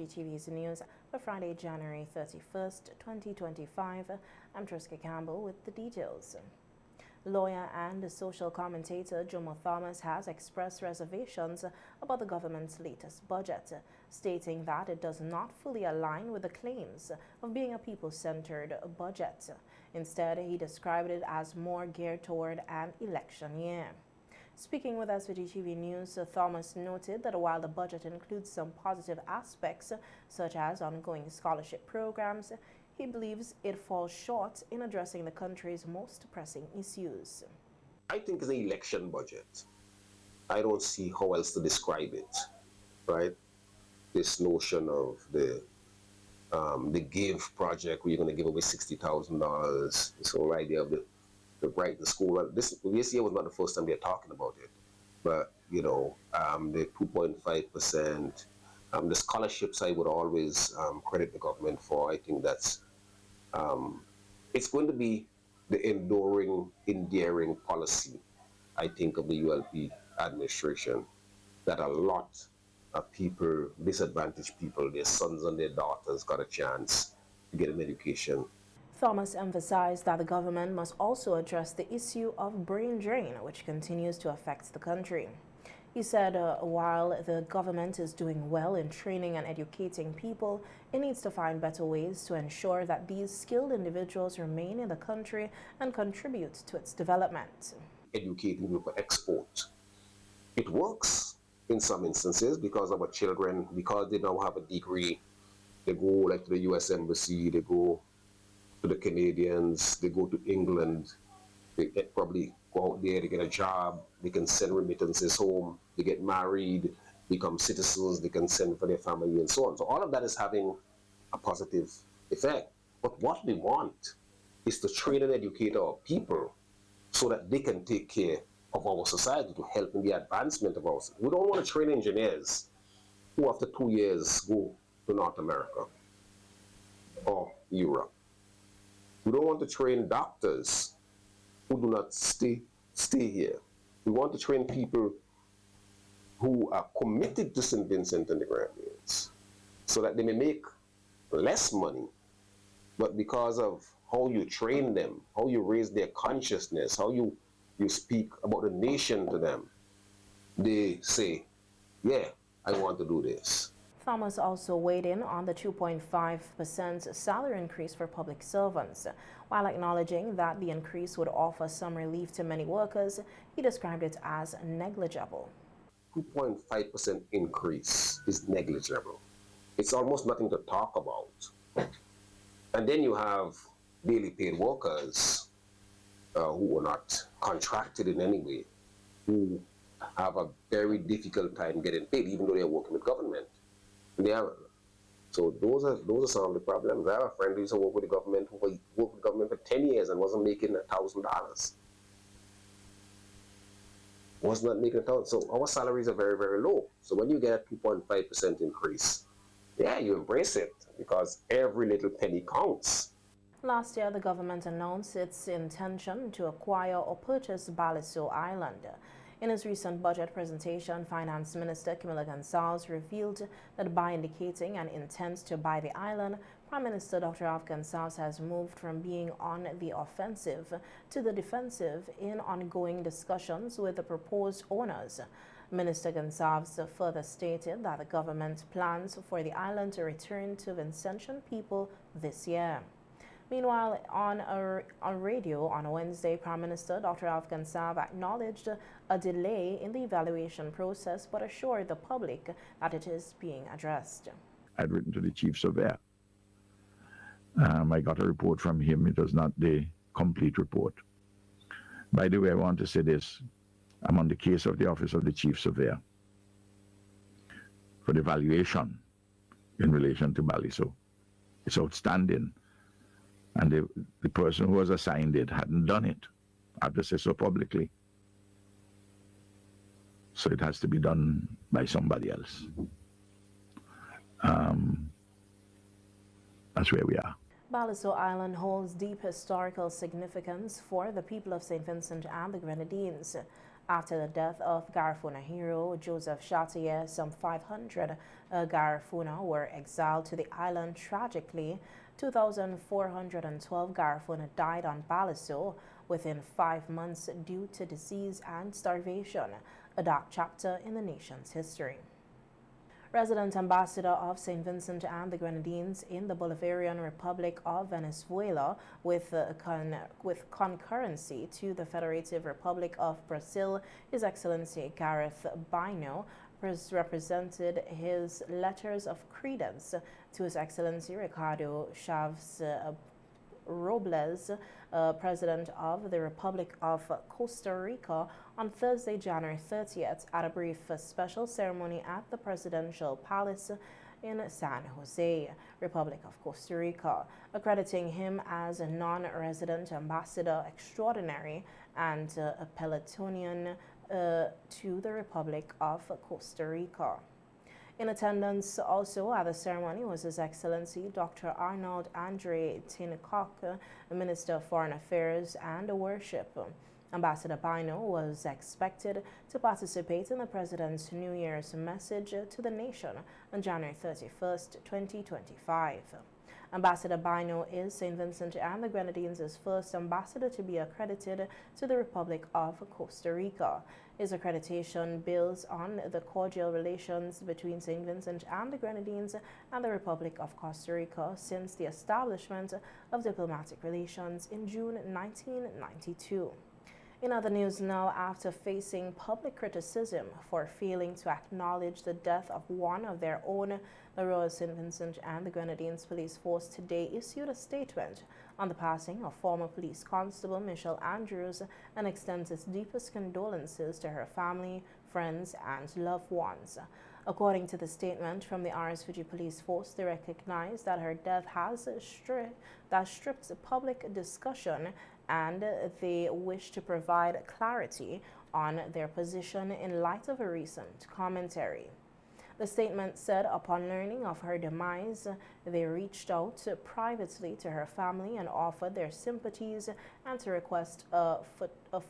SVG-TV's news for Friday, January 31st, 2025. I'm Triska Campbell with the details. Lawyer and social commentator Jomo Thomas has expressed reservations about the government's latest budget, stating that it does not fully align with the claims of being a people-centered budget. Instead, he described it as more geared toward an election year. Speaking with SVG-TV News, Thomas noted that while the budget includes some positive aspects, such as ongoing scholarship programs, he believes it falls short in addressing the country's most pressing issues. I think it's an election budget. I don't see how else to describe it, right? This notion of the GIVE project where you're going to give away $60,000, this whole idea of the right, the school. This year was not the first time they're talking about it, but you know, the 2.5%, the scholarships I would always credit the government for. I think that's it's going to be the enduring policy, I think, of the ULP administration, that a lot of people, disadvantaged people, their sons and their daughters got a chance to get an education. Thomas emphasized that the government must also address the issue of brain drain, which continues to affect the country. He said while the government is doing well in training and educating people, it needs to find better ways to ensure that these skilled individuals remain in the country and contribute to its development. Educating people for export. It works in some instances because our children, because they now have a degree, they go like to the US Embassy, they go to the Canadians, they go to England, they probably go out there, they get a job, they can send remittances home, they get married, become citizens, they can send for their family and so on. So all of that is having a positive effect. But what we want is to train and educate our people so that they can take care of our society, to help in the advancement of our society. We don't want to train engineers who after 2 years go to North America or Europe. We don't want to train doctors who do not stay here. We want to train people who are committed to St. Vincent and the Grenadines so that they may make less money, but because of how you train them, how you raise their consciousness, how you speak about the nation to them, they say, yeah, I want to do this. Thomas also weighed in on the 2.5% salary increase for public servants. While acknowledging that the increase would offer some relief to many workers, he described it as negligible. 2.5% increase is negligible. It's almost nothing to talk about. And then you have daily paid workers who are not contracted in any way, who have a very difficult time getting paid, even though they're working with government. So those are some of the problems. I have a friend who used to work with the government, who worked with the government for 10 years and wasn't making $1,000. Was not making $1,000. So our salaries are very, very low. So when you get a 2.5% increase, yeah, you embrace it because every little penny counts. Last year, the government announced its intention to acquire or purchase Baliso Island. In his recent budget presentation, Finance Minister Camila Gonsalves revealed that by indicating an intent to buy the island, Prime Minister Dr. Alf Gonsalves has moved from being on the offensive to the defensive in ongoing discussions with the proposed owners. Minister Gonsalves further stated that the government plans for the island to return to Vincentian people this year. Meanwhile, on radio on Wednesday, Prime Minister Dr. Alf Gonsalves acknowledged a delay in the evaluation process but assured the public that it is being addressed. I'd written to the chief surveyor. I got a report from him. It was not the complete report. By the way, I want to say this. I'm on the case of the office of the chief surveyor for the valuation in relation to Baliso. It's outstanding. And the person who was assigned it hadn't done it. I have to say so publicly. So it has to be done by somebody else. That's where we are. Baliso Island holds deep historical significance for the people of St. Vincent and the Grenadines. After the death of Garifuna hero Joseph Chartier, some 500 Garifuna were exiled to the island. Tragically, 2,412 Garifuna died on Baliso within 5 months due to disease and starvation, a dark chapter in the nation's history. Resident Ambassador of St. Vincent and the Grenadines in the Bolivarian Republic of Venezuela, with concurrency to the Federative Republic of Brazil, His Excellency Gareth Bino, represented his letters of credence to His Excellency Ricardo Chaves Robles, President of the Republic of Costa Rica, on Thursday, January 30th, at a brief special ceremony at the Presidential Palace in San Jose, Republic of Costa Rica, accrediting him as a non-resident ambassador extraordinary and a Pelotonian to the Republic of Costa Rica. In attendance also at the ceremony was His Excellency Dr. Arnold Andre Tincock, Minister of Foreign Affairs and Worship. Ambassador Bino was expected to participate in the President's New Year's message to the nation on January 31st, 2025. Ambassador Bino is St. Vincent and the Grenadines' first ambassador to be accredited to the Republic of Costa Rica. His accreditation builds on the cordial relations between St. Vincent and the Grenadines and the Republic of Costa Rica since the establishment of diplomatic relations in June 1992. In other news now, after facing public criticism for failing to acknowledge the death of one of their own, the Royal St. Vincent and the Grenadines Police Force today issued a statement on the passing of former police constable Michelle Andrews and extends its deepest condolences to her family, friends, and loved ones. According to the statement from the SVG Police Force, they recognize that her death has stripped public discussion, and they wish to provide clarity on their position in light of a recent commentary. The statement said upon learning of her demise, they reached out privately to her family and offered their sympathies and to request a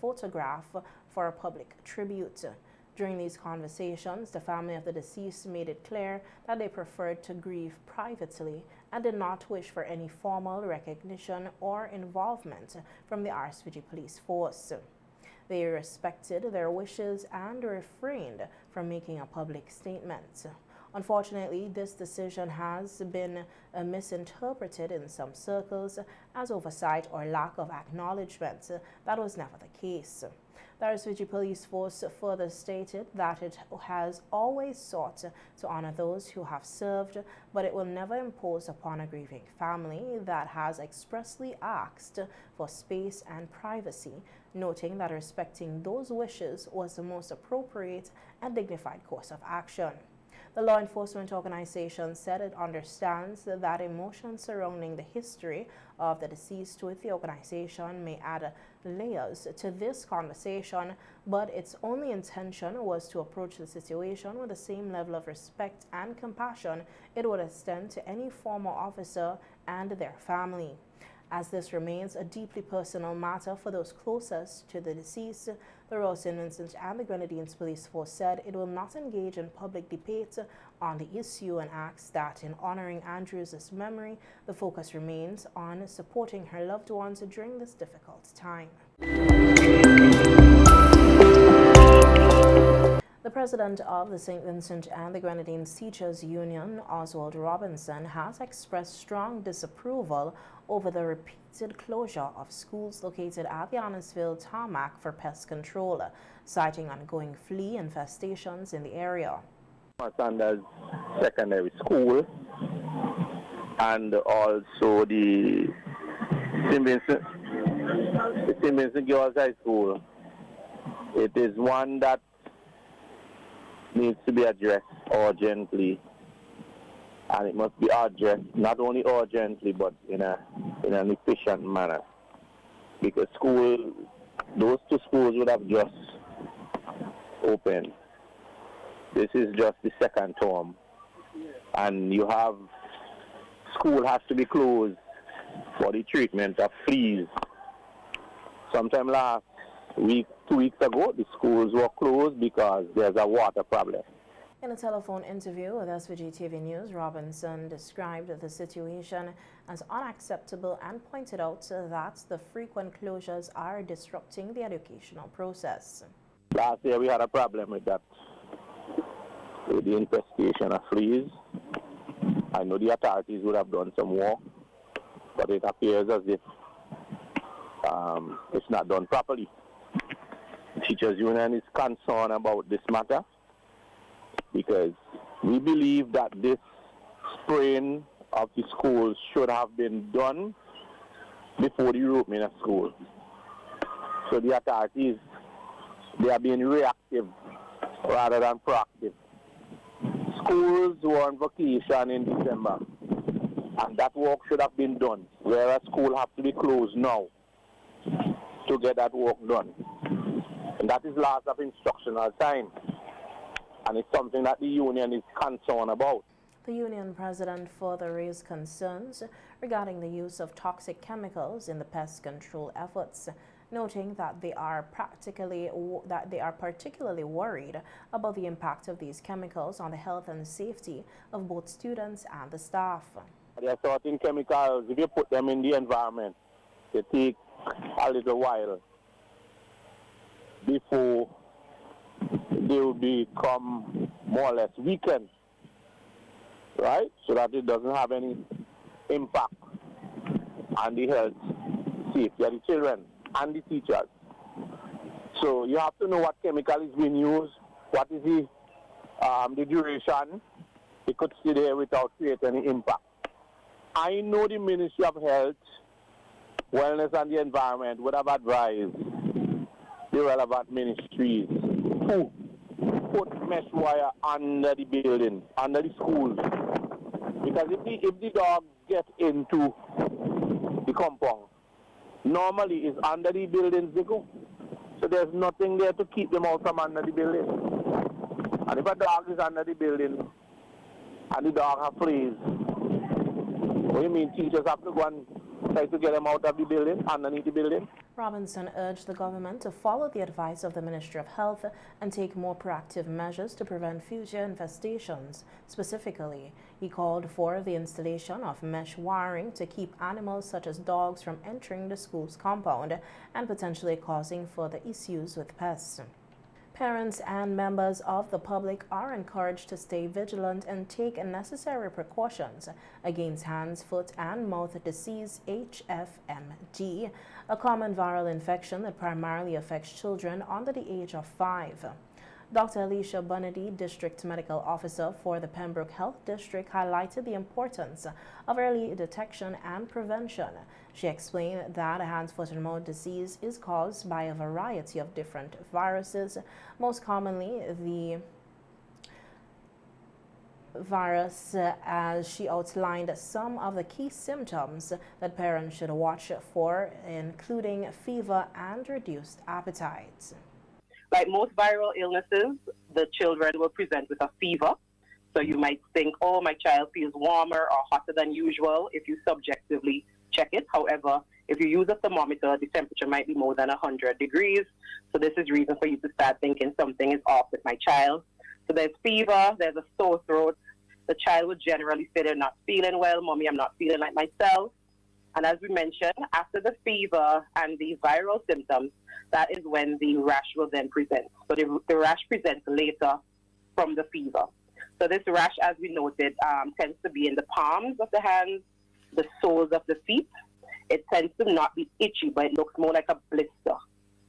photograph for a public tribute. During these conversations, the family of the deceased made it clear that they preferred to grieve privately and did not wish for any formal recognition or involvement from the SVG Police Force. They respected their wishes and refrained from making a public statement. Unfortunately, this decision has been misinterpreted in some circles as oversight or lack of acknowledgement. That was never the case. The SVG Police Force further stated that it has always sought to honor those who have served, but it will never impose upon a grieving family that has expressly asked for space and privacy, noting that respecting those wishes was the most appropriate and dignified course of action. The law enforcement organization said it understands that emotions surrounding the history of the deceased with the organization may add layers to this conversation, but its only intention was to approach the situation with the same level of respect and compassion it would extend to any former officer and their family. As this remains a deeply personal matter for those closest to the deceased, the Royal St. Vincent and the Grenadines Police Force said it will not engage in public debate on the issue and asks that in honoring Andrews' memory, the focus remains on supporting her loved ones during this difficult time. The president of the St. Vincent and the Grenadines Teachers Union, Oswald Robinson, has expressed strong disapproval over the repeated closure of schools located at the Annisville tarmac for pest control, citing ongoing flea infestations in the area. Sanders Secondary School and also the St. Vincent Girls High School. It is one that needs to be addressed urgently, and it must be addressed not only urgently but in an efficient manner, because those two schools would have just opened. This is just the second term, and school has to be closed for the treatment of fleas. Sometime last 2 weeks ago, the schools were closed because there's a water problem. In a telephone interview with SVG-TV News, Robinson described the situation as unacceptable and pointed out that the frequent closures are disrupting the educational process. Last year we had a problem with that, with the infestation of fleas. I know the authorities would have done some work, but it appears as if it's not done properly. Teachers Union is concerned about this matter because we believe that this spraying of the schools should have been done before the reopening of schools. So the authorities, they are being reactive rather than proactive. Schools were on vacation in December, and that work should have been done, whereas schools have to be closed now to get that work done. And that is loss of instructional time, and it's something that the union is concerned about. The union president further raised concerns regarding the use of toxic chemicals in the pest control efforts, noting that they are particularly worried about the impact of these chemicals on the health and safety of both students and the staff. There are certain chemicals, if you put them in the environment, they take a little while before they will become more or less weakened, right? So that it doesn't have any impact on the health, safety of the children and the teachers. So you have to know what chemical is being used, what is the duration. It could stay there without creating any impact. I know the Ministry of Health, Wellness and the Environment would have advised the relevant ministries to put mesh wire under the building, under the schools. Because if the dogs get into the compound, normally it's under the buildings they go. So there's nothing there to keep them out from under the building. And if a dog is under the building and the dog has fleas, what do you mean teachers have to go and try to get them out of the building, underneath the building? Robinson urged the government to follow the advice of the Ministry of Health and take more proactive measures to prevent future infestations. Specifically, he called for the installation of mesh wiring to keep animals such as dogs from entering the school's compound and potentially causing further issues with pests. Parents and members of the public are encouraged to stay vigilant and take necessary precautions against hands, foot, and mouth disease, HFMD, a common viral infection that primarily affects children under the age of 5. Dr. Alicia Bunady, District Medical Officer for the Pembroke Health District, highlighted the importance of early detection and prevention. She explained that hands, foot, and mouth disease is caused by a variety of different viruses, most commonly the virus, as she outlined some of the key symptoms that parents should watch for, including fever and reduced appetite. Like most viral illnesses, the children will present with a fever. So you might think, oh, my child feels warmer or hotter than usual if you subjectively check it. However, if you use a thermometer, the temperature might be more than 100 degrees. So this is reason for you to start thinking something is off with my child. So there's fever, there's a sore throat. The child would generally say they're not feeling well. Mommy, I'm not feeling like myself. And as we mentioned, after the fever and the viral symptoms, that is when the rash will then present. So the rash presents later from the fever. So this rash, as we noted, tends to be in the palms of the hands, the soles of the feet. It tends to not be itchy, but it looks more like a blister,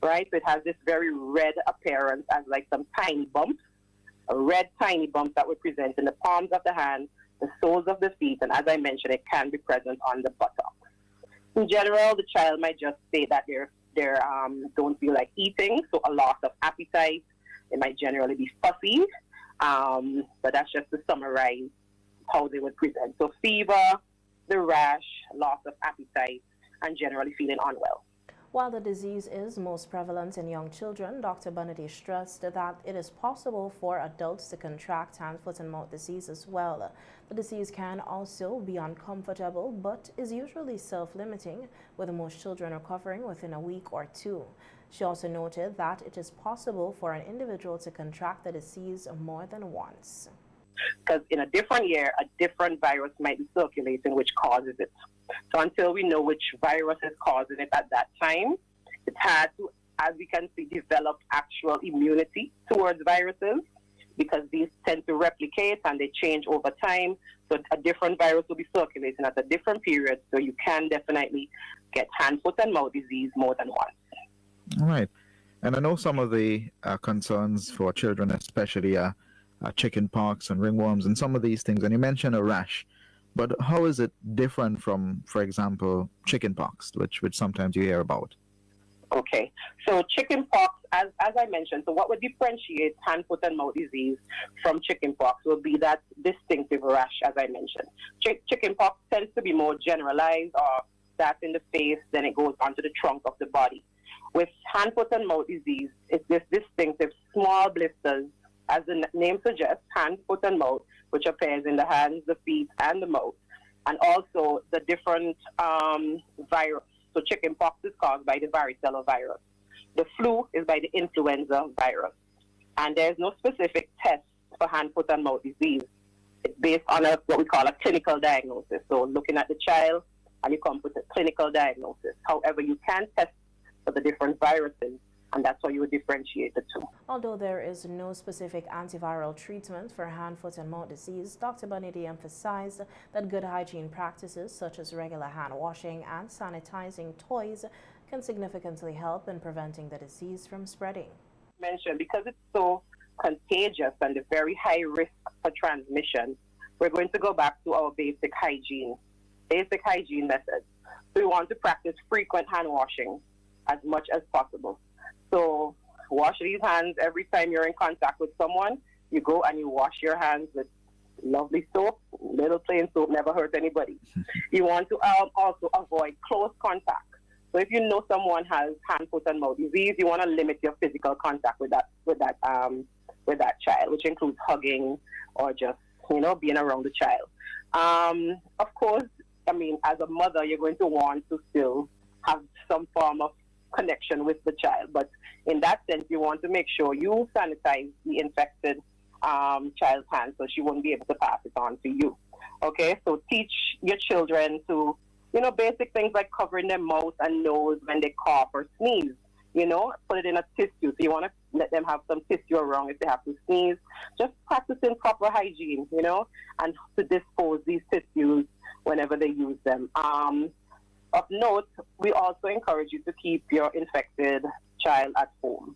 right? So it has this very red appearance as like some tiny bumps, a red tiny bump that would present in the palms of the hand, the soles of the feet, and as I mentioned, it can be present on the buttocks. In general, the child might just say that they don't feel like eating, so a loss of appetite. It might generally be fussy, but that's just to summarize how they would present. So fever, the rash, loss of appetite, and generally feeling unwell. While the disease is most prevalent in young children, Dr. Bunady stressed that it is possible for adults to contract hand, foot, and mouth disease as well. The disease can also be uncomfortable, but is usually self-limiting, with most children recovering within a week or two. She also noted that it is possible for an individual to contract the disease more than once. Because in a different year, a different virus might be circulating which causes it. So until we know which virus is causing it at that time, it's hard to, as we can see, develop actual immunity towards viruses, because these tend to replicate and they change over time. So a different virus will be circulating at a different period, so you can definitely get hand, foot, and mouth disease more than once. All right. And I know some of the concerns for children especially are chicken pox and ringworms and some of these things. And you mentioned a rash. But how is it different from, for example, chicken pox, which sometimes you hear about? Okay, so chicken pox, as I mentioned, so what would differentiate hand, foot, and mouth disease from chicken pox would be that distinctive rash, as I mentioned. Chicken pox tends to be more generalized, or starts in the face, then it goes onto the trunk of the body. With hand, foot, and mouth disease, it's this distinctive small blisters, as the name suggests, hand, foot, and mouth, which appears in the hands, the feet, and the mouth. And also the different virus. So chicken pox is caused by the varicella virus. The flu is by the influenza virus. And there's no specific test for hand, foot, and mouth disease. It's based on what we call a clinical diagnosis. So looking at the child, and you come with a clinical diagnosis. However, you can test for the different viruses, and that's why you would differentiate the two. Although there is no specific antiviral treatment for hand, foot, and mouth disease, Dr. Bunady emphasized that good hygiene practices such as regular hand washing and sanitizing toys can significantly help in preventing the disease from spreading. Mentioned, because it's so contagious and a very high risk for transmission, we're going to go back to our basic hygiene methods. So we want to practice frequent hand washing as much as possible. So wash these hands every time you're in contact with someone. You go and you wash your hands with lovely soap. Little plain soap never hurt anybody. You want to also avoid close contact. So if you know someone has hand, foot, and mouth disease, you want to limit your physical contact with that child, which includes hugging or just being around the child. Of course, I mean, as a mother, you're going to want to still have some form of connection with the child, but in that sense, you want to make sure you sanitize the infected child's hands so she won't be able to pass it on to you. Okay, so teach your children to, basic things like covering their mouth and nose when they cough or sneeze. Put it in a tissue. So you want to let them have some tissue around if they have to sneeze. Just practicing proper hygiene, and to dispose these tissues whenever they use them. Of note, we also encourage you to keep your infected child at home.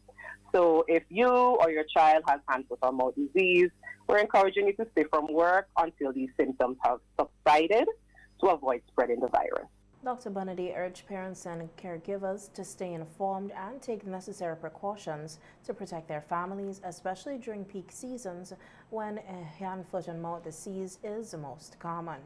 So if you or your child has hand, foot, or mouth disease, we're encouraging you to stay from work until these symptoms have subsided to avoid spreading the virus. Dr. Bunady urged parents and caregivers to stay informed and take necessary precautions to protect their families, especially during peak seasons when hand, foot, and mouth disease is most common.